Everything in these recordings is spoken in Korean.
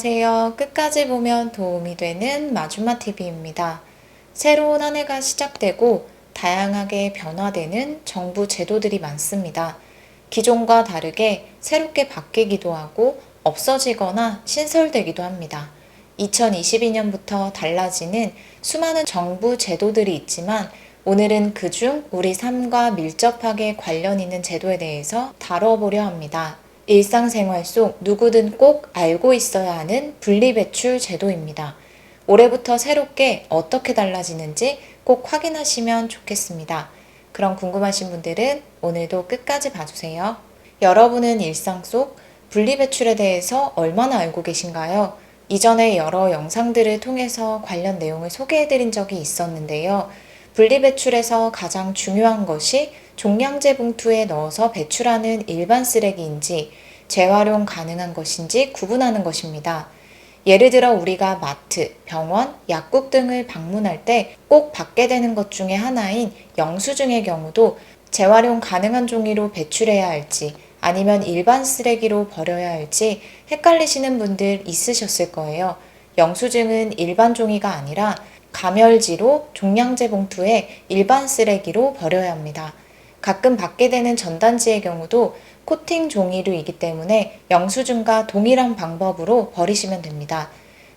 안녕하세요. 끝까지 보면 도움이 되는 마주마TV입니다. 새로운 한 해가 시작되고 다양하게 변화되는 정부 제도들이 많습니다. 기존과 다르게 새롭게 바뀌기도 하고 없어지거나 신설되기도 합니다. 2022년부터 달라지는 수많은 정부 제도들이 있지만 오늘은 그중 우리 삶과 밀접하게 관련 있는 제도에 대해서 다뤄보려 합니다. 일상생활 속 누구든 꼭 알고 있어야 하는 분리배출 제도입니다. 올해부터 새롭게 어떻게 달라지는지 꼭 확인하시면 좋겠습니다. 그럼 궁금하신 분들은 오늘도 끝까지 봐주세요. 여러분은 일상 속 분리배출에 대해서 얼마나 알고 계신가요? 이전에 여러 영상들을 통해서 관련 내용을 소개해드린 적이 있었는데요. 분리배출에서 가장 중요한 것이 종량제 봉투에 넣어서 배출하는 일반 쓰레기인지 재활용 가능한 것인지 구분하는 것입니다. 예를 들어 우리가 마트, 병원, 약국 등을 방문할 때 꼭 받게 되는 것 중에 하나인 영수증의 경우도 재활용 가능한 종이로 배출해야 할지 아니면 일반 쓰레기로 버려야 할지 헷갈리시는 분들 있으셨을 거예요. 영수증은 일반 종이가 아니라 가멸지로 종량제 봉투에 일반 쓰레기로 버려야 합니다. 가끔 받게 되는 전단지의 경우도 코팅 종이류이기 때문에 영수증과 동일한 방법으로 버리시면 됩니다.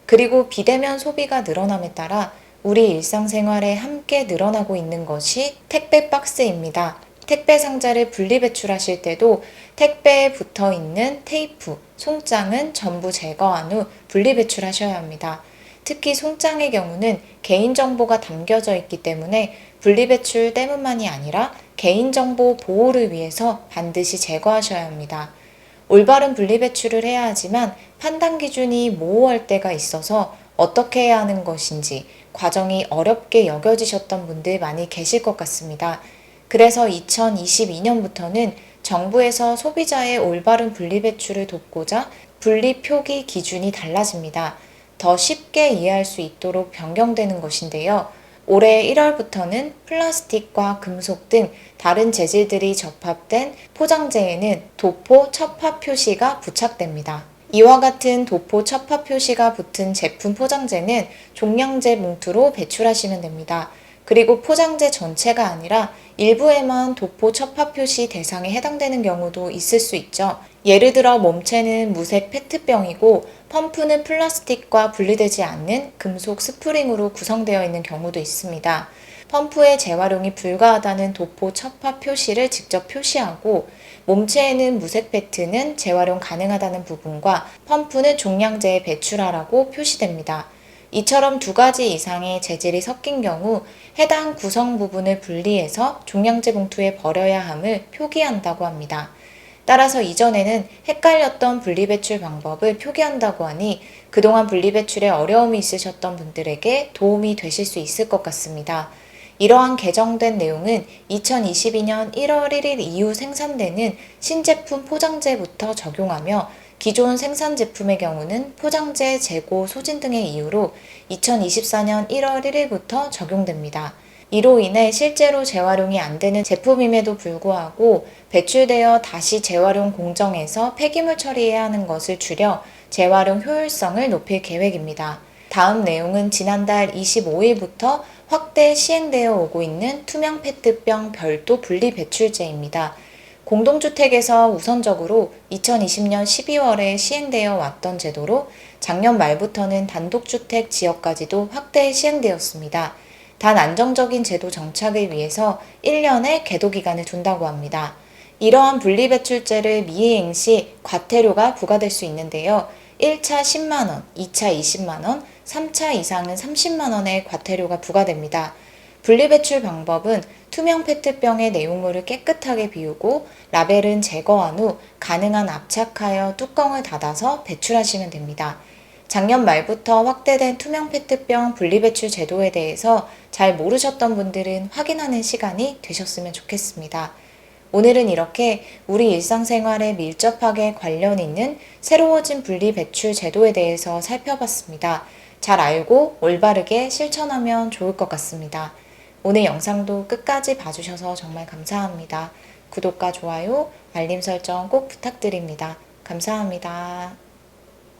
그리고 비대면 소비가 늘어남에 따라 우리 일상생활에 함께 늘어나고 있는 것이 택배 박스입니다. 택배 상자를 분리배출하실 때도 택배에 붙어 있는 테이프, 송장은 전부 제거한 후 분리배출하셔야 합니다. 특히 송장의 경우는 개인정보가 담겨져 있기 때문에 분리배출 때문만이 아니라 개인정보 보호를 위해서 반드시 제거하셔야 합니다. 올바른 분리배출을 해야 하지만 판단 기준이 모호할 때가 있어서 어떻게 해야 하는 것인지 과정이 어렵게 여겨지셨던 분들 많이 계실 것 같습니다. 그래서 2022년부터는 정부에서 소비자의 올바른 분리배출을 돕고자 분리표기 기준이 달라집니다. 더 쉽게 이해할 수 있도록 변경되는 것인데요. 올해 1월부터는 플라스틱과 금속 등 다른 재질들이 접합된 포장재에는 도포 첩화 표시가 부착됩니다. 이와 같은 도포 첩화 표시가 붙은 제품 포장재는 종량제 봉투로 배출하시면 됩니다. 그리고 포장재 전체가 아니라 일부에만 도포 첩화 표시 대상에 해당되는 경우도 있을 수 있죠. 예를 들어 몸체는 무색 페트병이고 펌프는 플라스틱과 분리되지 않는 금속 스프링으로 구성되어 있는 경우도 있습니다. 펌프의 재활용이 불가하다는 도포 첩화 표시를 직접 표시하고 몸체에는 무색 페트는 재활용 가능하다는 부분과 펌프는 종량제에 배출하라고 표시됩니다. 이처럼 두 가지 이상의 재질이 섞인 경우 해당 구성 부분을 분리해서 종량제 봉투에 버려야 함을 표기한다고 합니다. 따라서 이전에는 헷갈렸던 분리배출 방법을 표기한다고 하니 그동안 분리배출에 어려움이 있으셨던 분들에게 도움이 되실 수 있을 것 같습니다. 이러한 개정된 내용은 2022년 1월 1일 이후 생산되는 신제품 포장재부터 적용하며 기존 생산 제품의 경우는 포장재 재고 소진 등의 이유로 2024년 1월 1일부터 적용됩니다. 이로 인해 실제로 재활용이 안 되는 제품임에도 불구하고 배출되어 다시 재활용 공정에서 폐기물 처리해야 하는 것을 줄여 재활용 효율성을 높일 계획입니다. 다음 내용은 지난달 25일부터 확대 시행되어 오고 있는 투명 페트병 별도 분리 배출제입니다. 공동주택에서 우선적으로 2020년 12월에 시행되어 왔던 제도로 작년 말부터는 단독주택 지역까지도 확대 시행되었습니다. 단 안정적인 제도 정착을 위해서 1년의 계도 기간을 둔다고 합니다. 이러한 분리배출제를 미이행 시 과태료가 부과될 수 있는데요. 1차 10만원, 2차 20만원, 3차 이상은 30만원의 과태료가 부과됩니다. 분리배출 방법은 투명 페트병의 내용물을 깨끗하게 비우고 라벨은 제거한 후 가능한 압착하여 뚜껑을 닫아서 배출하시면 됩니다. 작년 말부터 확대된 투명 페트병 분리배출 제도에 대해서 잘 모르셨던 분들은 확인하는 시간이 되셨으면 좋겠습니다. 오늘은 이렇게 우리 일상생활에 밀접하게 관련 있는 새로워진 분리배출 제도에 대해서 살펴봤습니다. 잘 알고 올바르게 실천하면 좋을 것 같습니다. 오늘 영상도 끝까지 봐주셔서 정말 감사합니다. 구독과 좋아요, 알림 설정 꼭 부탁드립니다. 감사합니다.